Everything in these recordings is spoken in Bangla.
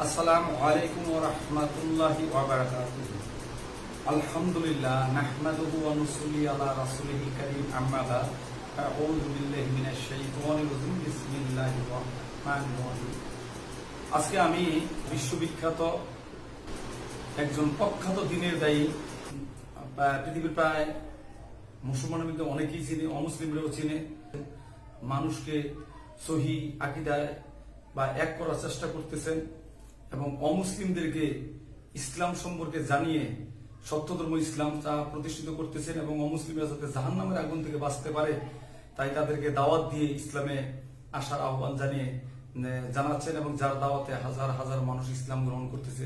আসসালামু আলাইকুম ওয়া রাহমাতুল্লাহি ওয়া বারাকাতুহু। আলহামদুলিল্লাহ নাহমাদুহু ওয়া নুসাল্লি আলা রাসূলিল কারীম আম্মা বা'দ। আউযু বিল্লাহি মিনাশ শাইতানির রাজীম। বিসমিল্লাহির রাহমানির রাহিম। আজকে আমি বিশ্ববিখ্যাত একজন প্রখ্যাত দ্বীনের দায়ী, পৃথিবীর প্রায় মুসলমানের মধ্যে অনেকেই চিনে, অমুসলিমরাও চিনে, মানুষকে সহি আকীদায় বা এক করার চেষ্টা করতেছেন এবং অমুসলিমদেরকে ইসলাম সম্পর্কে জানিয়ে সত্য ধর্ম ইসলাম তা প্রতিষ্ঠিত করতেছেন এবং অমুসলিমরা যাতে জাহান্নামের আগুন থেকে বাঁচতে পারে তাই তাদেরকে দাওয়াত দিয়ে ইসলামে আসার আহ্বান জানাচ্ছেন এবং যার দাওয়াতে হাজার হাজার মানুষ ইসলাম গ্রহণ করতেছে।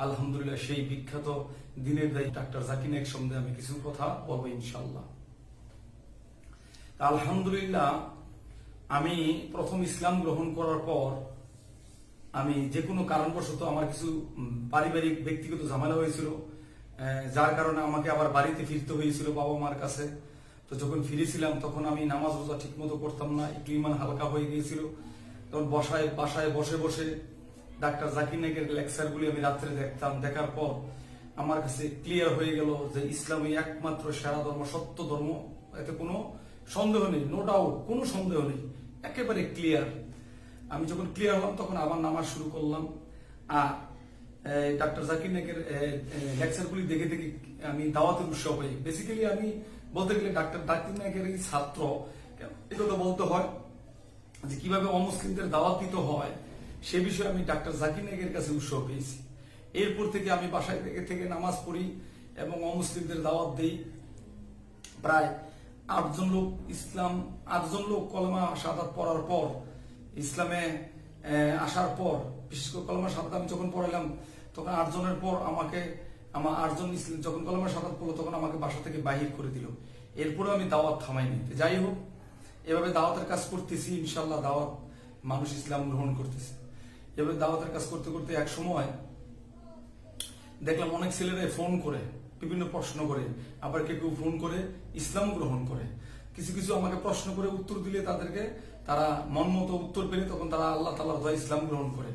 আলহামদুলিল্লাহ, সেই বিখ্যাত দ্বীনের দায়ী ডাক্তার জাকির নায়েক সম্বন্ধে আমি কিছু কথা বলবো ইনশাআল্লাহ। আলহামদুলিল্লাহ, আমি প্রথম ইসলাম গ্রহণ করার পর আমি যে কোনো কারণবশত আমার কিছু পারিবারিক ব্যক্তিগত ঝামেলা হয়েছিল, যার কারণে আমাকে আবার বাড়িতে ফিরতে হয়েছিল বাবা মার কাছে। তো যখন ফিরেছিলাম তখন আমি নামাজ রোজা ঠিক মতো করতাম না, একটু ইমান হালকা হয়ে গিয়েছিল। তখন বাসায় বসে বসে ডাক্তার জাকির নায়েকের লেকচারগুলি আমি রাত্রে দেখতাম। দেখার পর আমার কাছে ক্লিয়ার হয়ে গেল যে ইসলামই একমাত্র সেরা ধর্ম, সত্য ধর্ম, এতে কোনো সন্দেহ নেই, নো ডাউট, কোনো সন্দেহ নেই, একেবারে ক্লিয়ার। আমি যখন ক্লিয়ার হলাম তখন আবার নামাজ শুরু করলাম। আর ডাক্তার জাকির নায়েকের লেকচারগুলি দেখে দেখে আমি দাওয়াতের উৎসাহ হই। বেসিক্যালি আমি বলতে গেলে ডাক্তার জাকির নায়েকের এই ছাত্র। এটা তো বলতে হয় যে কিভাবে অমুসলিমদের দাওয়াত দিতে হয় সে বিষয়ে আমি ডাক্তার জাকির নায়েকের কাছে উৎসাহ পেয়েছি। এরপর থেকে আমি বাসায় থেকে নামাজ পড়ি এবং অমুসলিমদের দাওয়াত দিই। প্রায় 8জন লোক কলেমা শাহাদাত পড়ার পর, ইসলামে আসার পর, বিশেষ করে কলেমা শাহাদাত আমি যখন পড়ালাম তখন 8 জনের পর আমার 8 জন যখন কলেমা শাহাদাত পড়লো তখন আমাকে বাসা থেকে বাহির করে দিল। এরপরে আমি দাওয়াত থামাইনি। যাই হোক, এভাবে দাওয়াতের কাজ করতেছি, ইনশাল্লাহ দাওয়াত মানুষ ইসলাম গ্রহণ করতেছে। এভাবে দাওয়াতের কাজ করতে করতে এক সময় দেখলাম অনেক ছেলেরা ফোন করে বিভিন্ন প্রশ্ন করে, আবার কেউ ফোন করে ইসলাম গ্রহণ করে। কিছু কিছু আমাকে প্রশ্ন করে উত্তর দিলে তারা মন মতো উত্তর পেলে তখন তারা আল্লাহ তাআলার দয়া ইসলাম গ্রহণ করে।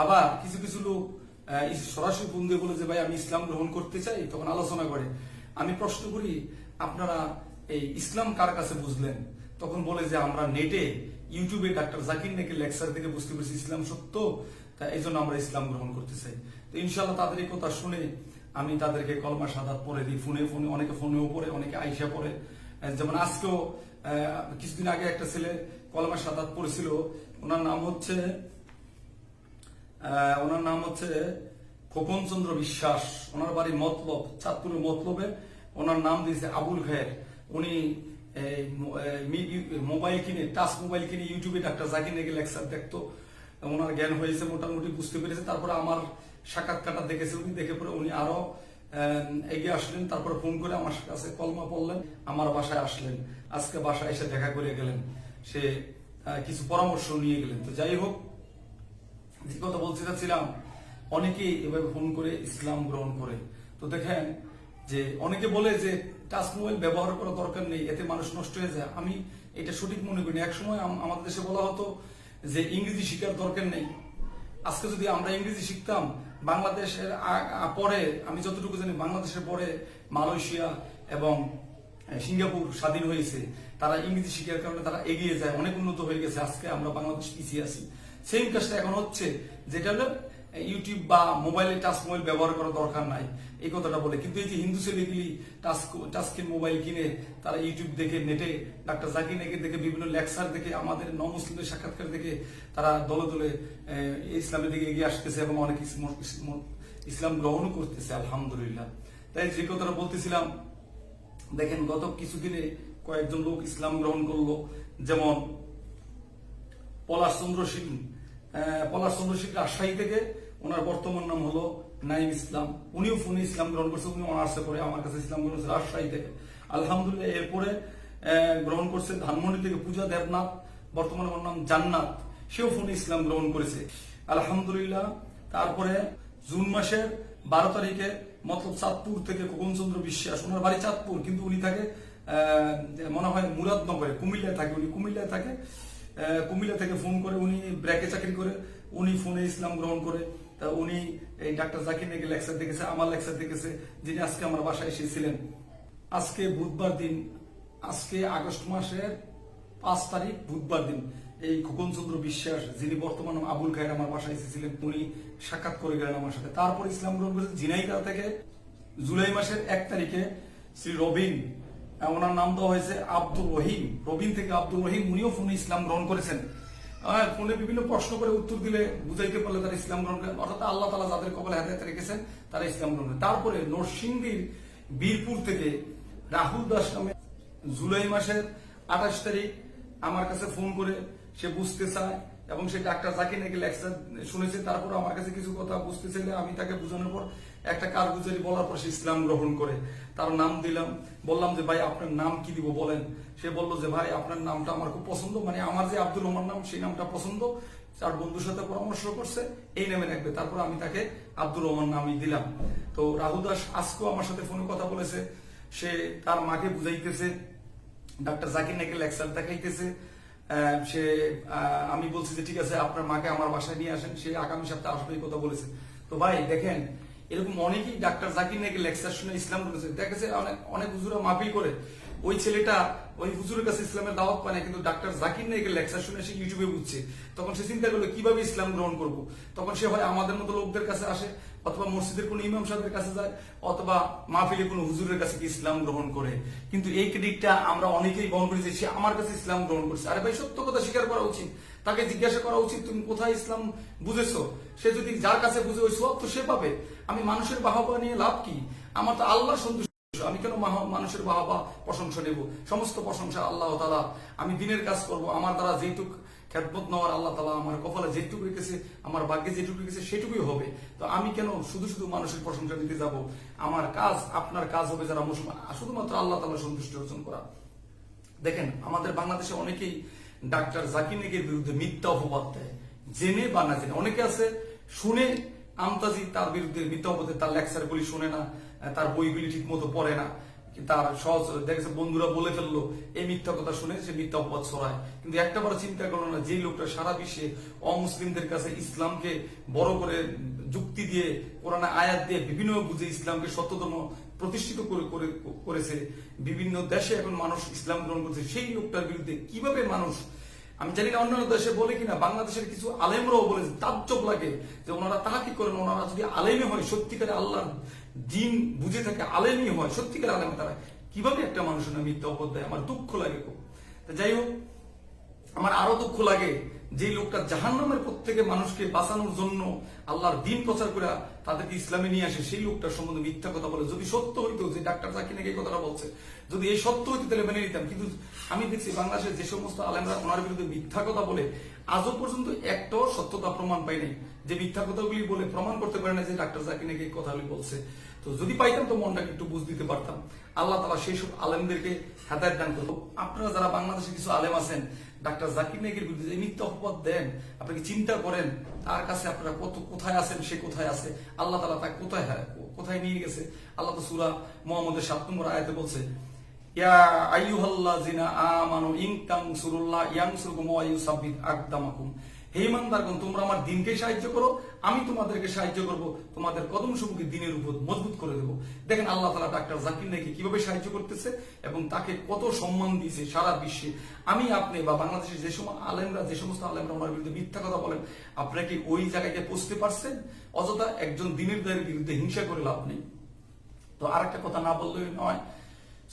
আবার কিছু কিছু লোক সরাসরি ফোন দিয়ে বলে যে ভাই আমি ইসলাম গ্রহণ করতে চাই, তখন আলোচনা করে। আমি প্রশ্ন করি আপনারা এই ইসলাম কার কাছে বুঝলেন? তখন বলে যে আমরা নেটে ইউটিউবে ডাক্তার জাকির নায়েকের লেকচার থেকে বুঝতে পেরেছি ইসলাম সত্য, তা এই জন্য আমরা ইসলাম গ্রহণ করতে চাই। তো ইনশাআল্লাহ তাদের এই কথা শুনে আমি তাদেরকে কলমা শাহাদাত পড়ে দিই। ফোনে অনেকে ফোনেও পড়ে, অনেকে আইসা পড়ে। যেমন আজকেও কিছুদিন আগে একটা ছেলে কলমা শাহাদাত পড়েছিল। ওনার নাম হচ্ছে খোকন চন্দ্র বিশ্বাস। ওনার বাড়ি মতলব, চাঁদপুরের মতলবে। ওনার নাম দিয়েছে আবুল খায়ের। উনি মোবাইল কিনে, টাচ মোবাইল কিনে ইউটিউবে ডাক্তার জাকির নায়েকের লেকচার দেখতো। ওনার জ্ঞান হয়েছে, মোটামুটি বুঝতে পেরেছে। তারপরে আমার সাক্ষাৎকারটা দেখেছে উনি, দেখে পরে উনি আরো এগিয়ে আসলেন। তারপরে ফোন করে আমার কাছে কলমা পড়লেন, আমার বাসায় আসলেন। আজকে বাসায় এসে দেখা করে গেলেন, সে কিছু পরামর্শ নিয়ে গেলেন। তো যাই হোক, যে কথা বলতে চাচ্ছিলাম, অনেকেই এভাবে ফোন করে ইসলাম গ্রহণ করে। তো দেখেন যে অনেকে বলে যে টাচ মোবাইল ব্যবহার করা দরকার নেই, এতে মানুষ নষ্ট হয়ে যায়। আমি এটা সঠিক মনে করি। এক সময় আমাদের দেশে বলা হতো যে ইংরেজি শিখার দরকার নেই। আজকে যদি আমরা ইংরেজি শিখতাম, বাংলাদেশের পরে, আমি যতটুকু জানি বাংলাদেশের পরে মালয়েশিয়া এবং সিঙ্গাপুর স্বাধীন হয়েছে। তারা ইংরেজি শিখার কারণে তারা এগিয়ে যায়, অনেক উন্নত হয়ে গেছে। আজকে আমরা বাংলাদেশ পিছিয়ে আছি। সেম কাজটা এখন হচ্ছে, যেটা হলো ইউটিউব বা মোবাইলে টাচ মোবাইল ব্যবহার করার দরকার নাই, এই কথাটা বলে। কিন্তু এই যে হিন্দু ছেলেগুলি টাচস্ক্রিন মোবাইল কিনে তারা ইউটিউব দেখে, নেটে ডাক্তার জাকির নায়েকের দেখে, বিভিন্ন লেকচার দেখে, আমাদের নমুসলিমদের সাক্ষাৎকার দেখে তারা দলে দলে ইসলামের দিকে এগিয়ে আসতেছে এবং অনেক ইসলাম গ্রহণ করতেছে আলহামদুলিল্লাহ। তাই যে কথাটা বলতেছিলাম, দেখেন গত কিছুদিনে কয়েকজন লোক ইসলাম গ্রহণ করলো। যেমন পলাশ চন্দ্র সিং রাজশাহী থেকে, ওনার বর্তমান নাম হলো নাইম ইসলাম। উনিও ফোনে ইসলাম গ্রহণ করছে, উনি অনার্সে করে আমার কাছে ইসলাম গ্রহণ করছে রাজশাহী থেকে আলহামদুলিল্লাহ। এরপরে গ্রহণ করছে ধানমন্ডি থেকে পূজা দেবনাথ, বর্তমানে ওর নাম জান্নাত, সেও ফোনে ইসলাম গ্রহণ করেছে আলহামদুলিল্লাহ। তারপরে জুন মাসের 12 তারিখে মতলব চাঁদপুর থেকে খোকন চন্দ্র বিশ্বাস, ওনার বাড়ি চাঁদপুর কিন্তু উনি থাকে মনে হয় মুরাদনগরে, কুমিল্লায় থাকে। উনি কুমিল্লায় থাকে। কুমিল্লা থেকে ফোন করে, উনি ব্র্যাকে চাকরি করে, উনি ফোনে ইসলাম গ্রহণ করে। তা উনি এই ডাক্তার জাকির নাইকের লেকচার দেখেছে, আমার লেকচার দেখেছে, যিনি আজকে আমার বাসায় এসেছিলেন। আজকে বুধবার দিন, আজকে আগস্ট মাসের 5 তারিখ বুধবার দিন, এই খোকন চন্দ্র বিশ্বাস যিনি বর্তমান আবুল খায়ের আমার বাসায় এসেছিলেন, উনি সাক্ষাৎ করে গেলেন আমার সাথে। তারপর ইসলাম গ্রহণ করেছে ঝিনাইদহ থেকে জুলাই মাসের 1 তারিখে শ্রী রবিন, ওনার নাম দেওয়া হয়েছে আব্দুর রহিম, রবিন থেকে আব্দুর রহিম, উনিও ফোনে ইসলাম গ্রহণ করেছেন। ফোনে বিভিন্ন প্রশ্ন করে উত্তর দিলে বুঝাইতে পারলে তারা ইসলাম গ্রহণ করেন, অর্থাৎ আল্লাহ তাআলা যাদের কপালে হেদায়েত রেখেছেন তারা ইসলাম গ্রহণ করেন। তারপরে নরসিংদীর বীরপুর থেকে রাহুল দাস নামে জুলাই মাসের 28 তারিখ আমার কাছে ফোন করে সে বুঝতে চায় এবং সে ডাক্তার জাকির নাইকের লেকচার শুনেছে। তারপর আমার কাছে কিছু কথা বুঝতে চাইলে আমি তাকে বোঝানোর পর একটা কারগুজারি বলার পর সে ইসলাম গ্রহণ করে। তার নাম দিলাম, বললাম যে ভাই আপনার নাম কি দিব বলেন। সে বলল যে ভাই আপনার নামটা আমার খুব পছন্দ, মানে আমার যে আব্দুর রহমান নাম সেই নামটা পছন্দ, তার বন্ধুর সাথে পরামর্শ করছে এই নামে রাখবে। তারপর আমি তাকে আব্দুর রহমান নামই দিলাম। তো রাহুল দাস আজকেও আমার সাথে ফোনে কথা বলেছে, সে তার মাকে বুঝাইতেছে, ডাক্তার জাকির নাইকের লেকচার দেখাইতেছে। সে আমি বলছি যে ঠিক আছে আপনার মাকে আমার বাসায় নিয়ে আসেন, সে আগামী সপ্তাহে আসবে এই কথা বলেছে। তো ভাই দেখেন, এরকম অনেকেই ডাক্তার জাকির নাইকের লেকচার শুনে ইসলাম করেছে। দেখেছে অনেক হুজুরা মাহফিল করে, ওই ছেলেটা ওই হুজুরের কাছে ইসলামের দাওয়াত পায় না, কিন্তু ডাক্তার জাকির নাইকের লেকচার শুনে সে ইউটিউবে বুঝছে। তখন সে চিন্তা করলো কিভাবে ইসলাম গ্রহণ করব। তখন সে হয় আমাদের মতো লোকদের কাছে আসে, অথবা মসজিদের কোন ইমাম সাহেবের কাছে যায়, অথবা মাহফিলে কোনো হুজুরের কাছে কি ইসলাম গ্রহণ করে। কিন্তু এই ক্রেডিটটা আমরা অনেকেই বহন করি যে সে আমার কাছে ইসলাম গ্রহণ করছে। আরে ভাই সত্য কথা স্বীকার করা উচিত, তাকে জিজ্ঞাসা করা উচিত তুমি কোথায় ইসলাম বুঝেছো। সে যদি যার কাছে বুঝে ওই সব তো সে পাবে। আমি মানুষের বাহবা নিয়ে লাভ কি, আমার তো আল্লাহ সন্তুষ্ট, আমি কেন মানুষের বাহবা প্রশংসা নেব। সমস্ত প্রশংসা আল্লাহ তাআলা। আমি দিনের কাজ করব, আমার দ্বারা যেটুক খেদমত নেওয়ার আল্লাহ তাআলা আমার কপালে যেটুকু রেখেছে, আমার ভাগ্যে যেটুকু রেখেছে সেটুকুই হবে। তো আমি কেন শুধু শুধু মানুষের প্রশংসা নিতে যাব। আমার কাজ, আপনার কাজ হবে যারা মুসলমান, শুধুমাত্র আল্লাহ তাআলা সন্তুষ্টি অর্জন করা। দেখেন আমাদের বাংলাদেশে অনেকেই ডাক্তার জাকির নাইকের বিরুদ্ধে মিথ্যা অপবাদ দেয়, জেনে বা না জেনে। অনেকে আছে শুনে আমতাজি তার বিরুদ্ধে মিথ্যা অপবাদ, তার লেকচার গুলি শুনে না, তার বইগুলি ঠিক মতো পড়ে না, তার সহজ দেখেছে বন্ধুরা বলে ফেললো এই মিথ্যা কথা শুনে সে মিথ্যা অপবাদ ছড়ায়। কিন্তু একটা বার চিন্তা করলো না, যে লোকটা সারা বিশ্বে অমুসলিমদের কাছে ইসলামকে বড় করে যুক্তি দিয়ে, কোরআনে আয়াত দিয়ে বিভিন্ন বুঝে ইসলামকে সত্যধর্ম প্রতিষ্ঠিত করেছে, বিভিন্ন দেশে এখন মানুষ ইসলাম গ্রহণ করছে, সেই লোকটার বিরুদ্ধে কিভাবে মানুষ, আমি জানি না অন্যান্য দেশে বলে কিনা, বাংলাদেশের কিছু আলেমরাও বলে, তাজ্জব লাগে যে ওনারা তাহা কি করেন, ওনারা যদি আলেমে হয়, সত্যিকারে আল্লাহর দিন বুঝে থাকে, আলেমই হয়, সত্যিকারে আলেমে, তারা কিভাবে একটা মানুষের নামে মিথ্যা অপবাদ দেয়। আমার দুঃখ লাগে খুব। যাই হোক, আমার আরো দুঃখ লাগে যে লোকটা জাহান্নামের প্রত্যেকে মানুষকে বাঁচানোর জন্য আল্লাহর দিন প্রচার করে তাদেরকে ইসলামে নিয়ে আসে, সেই লোকটার সম্বন্ধে মিথ্যা কথা বলে। যদি সত্য হইতো যে ডাক্তার জাকির নাইক এই কথাটা বলছে, যদি এই সত্য হইতো তাহলে মেনে নিতাম। কিন্তু আমি দেখছি বাংলাদেশের যে সমস্ত আলেমরা ওনার বিরুদ্ধে মিথ্যা কথা বলে, আজও পর্যন্ত একটাও সত্যতা প্রমাণ পাই নাই, যে মিথ্যা কথাগুলি বলে প্রমাণ করতে পারে না যে ডাক্তার জাকির নাইক এই কথাগুলি বলছে। তো যদি পাইতাম তো মনটাকে একটু বুঝ দিতে পারতাম। আল্লাহ তাআলা সেই সব আলেমদেরকে হেদায়েত দান করুন। আপনারা যারা বাংলাদেশে কিছু আলেম আছেন ডাক্তার জাকির নাইকের বিরুদ্ধে যে মিথ্যা অপবাদ দেন, আপনি চিন্তা করেন তার কাছে আপনারা কোথায় আছেন, সে কোথায় আছে, আল্লাহ তাআলা তাকে কোথায় নিয়ে গেছে। আল্লাহ তো সূরা মুহাম্মদের 7 নম্বর আয়াতে বলছে, ইয়া আইয়ুহাল্লাযিনা আমানু ইন তানসুরুল্লাহ ইয়ানসুরকুম ওয়া ইউসাব্বিত আকদামাকুম। হে ইমানদারগণ, তোমরা আমার দিনকে সাহায্য করো, আমি তোমাদেরকে সাহায্য করব, তোমাদের কদমসমূহকে দিনের উপর মজবুত করে দেব। দেখেন আল্লাহ তাআলা ডাক্তার জাকির নাইকে কিভাবে সাহায্য করতেছে এবং তাকে কত সম্মান দিয়েছে সারা বিশ্বে। আমি আপনি বা বাংলাদেশের যে সমস্ত আলেমরা ওনার বিরুদ্ধে মিথ্যা কথা বলেন, আপনারা কি ওই জায়গায় পৌঁছতে পারছেন? অযথা একজন দিনের দায়ের বিরুদ্ধে হিংসা করে লাভ নেই। তো আরেকটা কথা না বললেই নয়,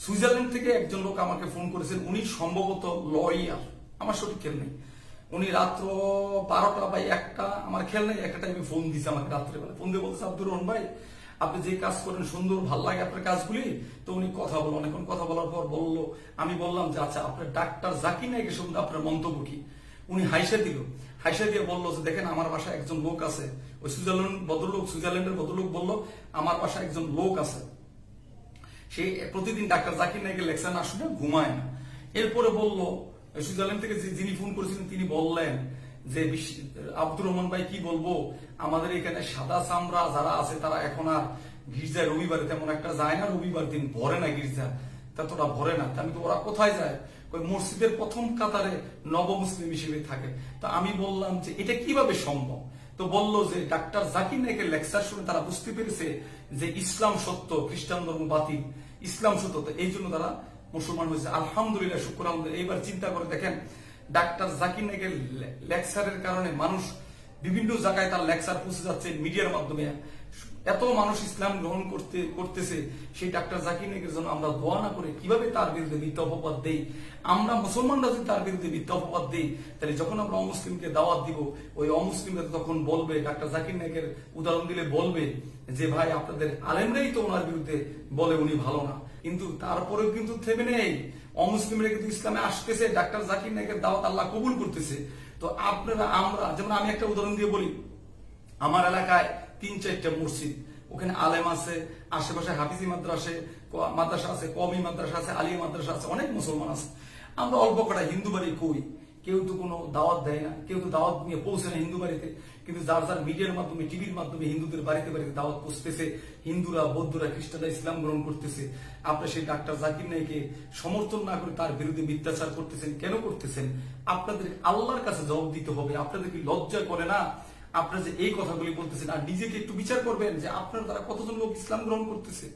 সুইজারল্যান্ড থেকে একজন লোক আমাকে ফোন করেছেন, উনি সম্ভবত লয়ার, আমার সঠিক খেয়াল নেই। উনি রাত্র 12টা বা 1টা, আমার খেয়াল নেই, একটা টাইমে ফোন দিছে আমাকে রাত্রেবেলা। ফোন দিয়ে বলছে, আব্দুর রহমান ভাই আপনি যে কাজ করেন সুন্দর, ভাল লাগে আপনার কাজগুলি। তো উনি কথা বলো, অনেকক্ষণ কথা বলার পর বললো, আমি বললাম যে আচ্ছা আপনার ডাক্তার জাকির নাইকের সম্বন্ধে আপনার মন্তব্য কি। উনি হাইসা দিয়ে বললো যে দেখেন আমার বাসায় একজন লোক আছে, ওই সুইজারল্যান্ডের ভদ্রলোক বললো আমার বাসায় একজন লোক আছে, সে প্রতিদিন ডাক্তার জাকির নাইকের লেকচার না শুনে ঘুমায় না। এরপরে বললো, সুইজারল্যান্ড থেকে যিনি ফোন করেছিলেন তিনি বললেন যে আব্দুর রহমান ভাই কি বলবো, আমাদের এখানে সাদা চামড়া যারা আছে তারা এখন আর গির্জায় রবিবারে তেমন একটা যায় না, রবিবার দিন ভরে না গির্জা, ততটা ভরে না। আমি তো ওরা কোথায় যায়, ওই মসজিদের প্রথম কাতারে নবমুসলিম হিসেবে থাকে। তো আমি বললাম যে এটা কিভাবে সম্ভব। তো বললো যে ডাক্তার জাকির নায়েকের লেকচার শুনে তারা বুঝতে পেরেছে যে ইসলাম সত্য, খ্রিস্টান ধর্ম বাতিল, ইসলাম সত্য। তো এই জন্য তারা মুসলমান হয়েছে। আলহামদুলিল্লাহ, শুকর আলহামদুলিল্লাহ। এইবার চিন্তা করে দেখেন, ডাক্তার জাকির নায়েকের লেকচারের কারণে মানুষ বিভিন্ন জায়গায় তার লেকচার পৌঁছে যাচ্ছে মিডিয়ার মাধ্যমে। এত মানুষ ইসলাম গ্রহণ করতেছে। সেই ডাক্তার জাকির নায়েকের জন্য আমরা দোয়া না করে কিভাবে তার বিরুদ্ধে মিথ্যা অপবাদ দেই? আমরা মুসলমানরা যদি তার বিরুদ্ধে মিথ্যা অপবাদ দেই, তাহলে যখন আমরা অমুসলিমকে দাওয়াত দিব, ওই অমুসলিমরা তখন বলবে, ডাক্তার জাকির নায়েকের উদাহরণ দিলে বলবে যে ভাই আপনাদের আলেমরাই তো ওনার বিরুদ্ধে বলে উনি ভালো না। কিন্তু তারপরেও কিন্তু থেমে নেই, অমুসলিমরা কিন্তু ইসলামে আসতেছে, ডাক্তার জাকির নায়েকের দাওয়াত আল্লাহ কবুল করতেছে। তো আপনারা, আমরা যেমন, আমি একটা উদাহরণ দিয়ে বলি, আমার এলাকায় 3-4টা মসজিদ, ওখানে আলেম আছে, আশেপাশে হাফিজি মাদ্রাসা আছে, কওমি মাদ্রাসা আছে, আলিয়া মাদ্রাসা আছে, অনেক মুসলমান আছে। আমরা অল্প কটা হিন্দু বাড়ি কই, কেউ তো কোনো দাওয়াত দেয় না, কেউ তো দাওয়াত নিয়ে পৌঁছে না হিন্দু বাড়িতে। কিন্তু যার যার মিডিয়ার মাধ্যমে, টিভির মাধ্যমে হিন্দুদের বাড়িতে বাড়িতে দাওয়াত পৌঁছতেছে, হিন্দুরা, বৌদ্ধরা, খ্রিস্টানরা ইসলাম গ্রহণ করতেছে। আপনারা সেই ডাক্তার জাকির নায়েককে সমর্থন না করে তার বিরুদ্ধে মিথ্যাচার করতেছেন, কেন করতেছেন? আপনাদের আল্লাহর কাছে জবাব দিতে হবে। আপনাদের কি লজ্জা করে না আপনারা যে এই কথাগুলি বলতেছেন? আর নিজেকে একটু বিচার করবেন যে আপনার দ্বারা কতজন লোক ইসলাম গ্রহণ করতেছে।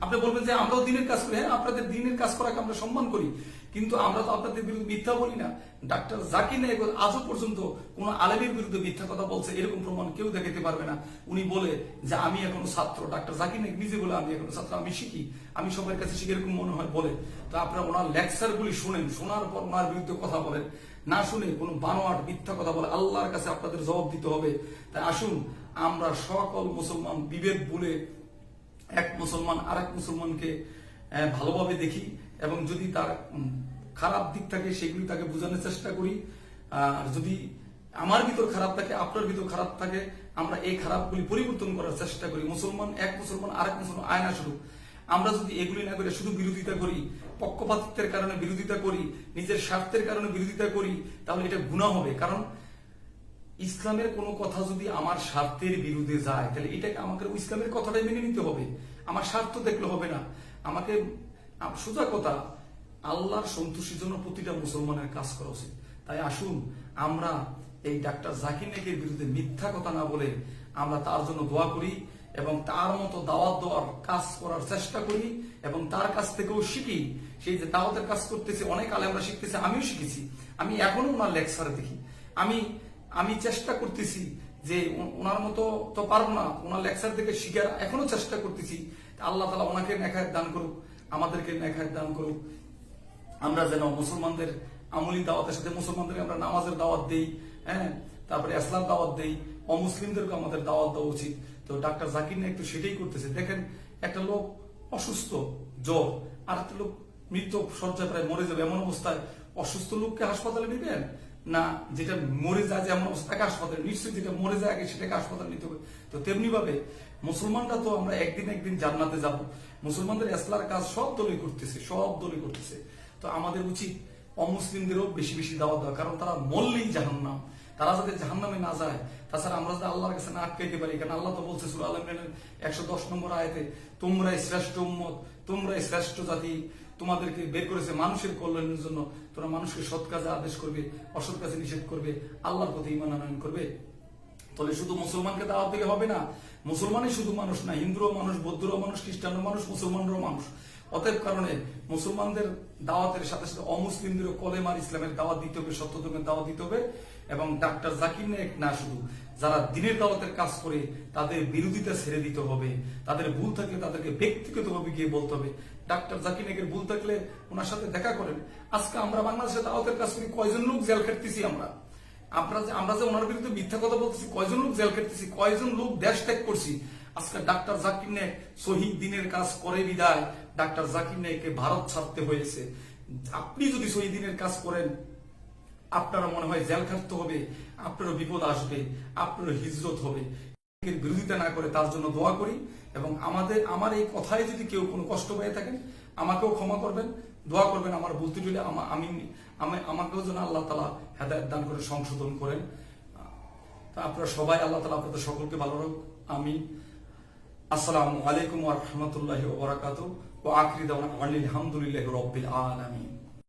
আপনি বলবেন যে আমরাও দিনের কাজ করি। হ্যাঁ, আপনাদের দিনের কাজ করাকে আমরা সম্মান করি, কিন্তু আমরা তো আপনাদের বিরুদ্ধে মিথ্যা বলি না। ডাক্তার জাকির নায়েক আজও পর্যন্ত কোন আলেমের বিরুদ্ধে মিথ্যা কথা বলছে এরকম প্রমাণ কেউ দেখাতে পারবে না। উনি বলে যে আমি এখনো ছাত্র, ডাক্তার জাকির নায়েক নিজে বলে আমি এখনো ছাত্র, আমি শিখি, আমি সবার কাছে শিখি, এরকম মনে হয় বলে। তো আপনারা ওনার লেকচার গুলি শুনেন, শোনার পর ওনার বিরুদ্ধে কথা বলেন, না শুনে কোনো বানোয়াট মিথ্যা কথা বলে আল্লাহর কাছে আপনাদের জবাব দিতে হবে। তাই আসুন আমরা সকল মুসলমান বিভেদ ভুলে এক মুসলমান আর এক মুসলমানকে ভালোভাবে দেখি, এবং যদি তার খারাপ দিক থাকে সেগুলি তাকে বোঝানোর চেষ্টা করি। আর যদি আমার ভিতর খারাপ থাকে, আপনার ভিতর খারাপ থাকে, আমরা এই খারাপগুলি পরিবর্তন করার চেষ্টা করি। মুসলমান এক মুসলমান আর এক মুসলমান আয়না স্বরূপ। আমরা যদি এগুলি না করে শুধু বিরোধিতা করি, পক্ষপাতিত্বের কারণে বিরোধিতা করি, নিজের স্বার্থের কারণে বিরোধিতা করি, তাহলে এটা গুনাহ হবে। কারণ ইসলামের কোনো কথা যদি আমার স্বার্থের বিরুদ্ধে যায়, তাহলে এটাকে আমাকে ইসলামের কথাটাই মেনে নিতে হবে, আমার স্বার্থ দেখলে হবে না। আমাকে সোজা কথা, আল্লাহর সন্তুষ্টির জন্য প্রতিটা মুসলমানের কাজ করা উচিত। তাই আসুন আমরা এই ডাক্তার জাকির নায়েকের বিরুদ্ধে মিথ্যা কথা না বলে আমরা তার জন্য দোয়া করি, এবং তার মতো দাওয়াত দেওয়ার কাজ করার চেষ্টা করি, এবং তার কাছ থেকেও শিখি। সেই যে দাওয়াতের কাজ করতেছে, অনেক আলেমরা শিখতেছে, আমিও শিখেছি। আমি এখনো ওনার লেকচার দেখি, আমি চেষ্টা করতেছি যে ওনার মতো তো পারবো না, ওনার লেকচার থেকে শিখার এখনো চেষ্টা করতেছি। আল্লাহ তাআলা ওনাকে নেখায়েত দান করুক, আমাদেরকে নেখায়েত দান করুক। আমরা যেন মুসলমানদের আমলি দাওয়াতের সাথে মুসলমানদের আমরা নামাজের দাওয়াত দেই, হ্যাঁ, তারপরে ইসলাম দাওয়াত দেই, অমুসলিমদেরকে আমাদের দাওয়াত দেওয়া উচিত। তো ডাক্তার জাকির নায়েক তো সেটাই করতেছে। দেখেন, একটা লোক অসুস্থ, জ্বর, আর একটা লোক মৃত্যু সজ্জায় প্রায় মরে যাবে, এমন অবস্থায় অসুস্থ লোককে হাসপাতালে নেবেন না? যেটা মরে যায় এমন অবস্থা, তাকে হাসপাতালে, নিশ্চয়ই যেটা মরে যায় আগে সেটাকে হাসপাতালে নিতে হবে। তো তেমনি ভাবে মুসলমানরা তো আমরা একদিন জান্নাতে যাব। মুসলমানদের ইসলামের কাজ সব দলই করতেছে। তো আমাদের উচিত অমুসলিমদেরও বেশি বেশি দাওয়াত দেওয়া, কারণ তারা মরলেই জাহান্নাম, তারা যাতে জাহান্নামে না যায়। তাছাড়া আমরা যদি আল্লাহর কাছে না আটকাইতে পারি, কারণ আল্লাহ তো বলছে সূরা আল ইমরানের 110 নম্বর আয়াতে, তোমরাই শ্রেষ্ঠ উম্মত, তোমরাই শ্রেষ্ঠ জাতি, তোমাদেরকে বের করেছে মানুষের কল্যাণের জন্য, তোমরা মানুষকে সৎ কাজে আদেশ করবে, অসৎ কাজে নিষেধ করবে, আল্লাহর প্রতি ঈমান আনয়ন করবে। তাহলে শুধু মুসলমানকে দাওয়াত দিলে হবে না। মুসলমানই শুধু মানুষ না, হিন্দুরও মানুষ, বৌদ্ধরও মানুষ, খ্রিস্টানও মানুষ, মুসলমানরাও মানুষ। অতএব কারণে মুসলমানদের দাওয়াতের সাথে সাথে অমুসলিমদেরও কলেমার ইসলামের দাওয়াত দিতে হবে, সত্য ধর্মের দাওয়াত দিতে হবে। এবং ডাক্তার জাকির নায়েক না শুধু, যারা দিনের দাওয়াতের কাজ করে তাদের বিরোধিতা ছেড়ে দিতে হবে। তাদের ভুল থাকলে তাদেরকে ব্যক্তিগতভাবে গিয়ে বলতে হবে। ডাক্তার জাকির নায়েকের ভুল থাকলে ওনার সাথে দেখা করেন। আজকে আমরা বাংলাদেশে দাওয়াতের কাজ করি, কয়জন লোক জেল খাটতেছি আমরা যে ওনার বিরুদ্ধে মিথ্যা কথা বলতেছি, কয়জন লোক জেল খাটতেছি, কয়জন লোক দেশ ত্যাগ করছি। আজকে ডাক্তার জাকির নায়েক শহীদ দিনের কাজ করে বিদায় ডাক্তার জাকির নায়েককে ভারত ছাড়তে হয়েছে। আপনি যদি শহীদ দিনের কাজ করেন, আপনারা মনে হয় জেল খাটতে হবে, আপনারও বিপদ আসবে, আপনারও হিজরত হবে। বিরোধিতা না করে তার জন্য দোয়া করি। এবং আমার এই কথায় যদি কেউ কোনো কষ্ট পেয়ে থাকেন, আমাকেও ক্ষমা করবেন, দোয়া করবেন। আমার বলতে গেলে আমাকেও যেন আল্লাহ তাআলা হেদায়েত দান করে সংশোধন করেন। তা আপনারা সবাই, আল্লাহ তাআলা আপনাদের সকলকে ভালো রাখুক। আমিন। আসসালামু আলাইকুম ওয়া রাহমাতুল্লাহি ওয়া বারাকাতুহু ওয়া আখিরু দাওয়ানা আলহামদুলিল্লাহি রাব্বিল আলামিন।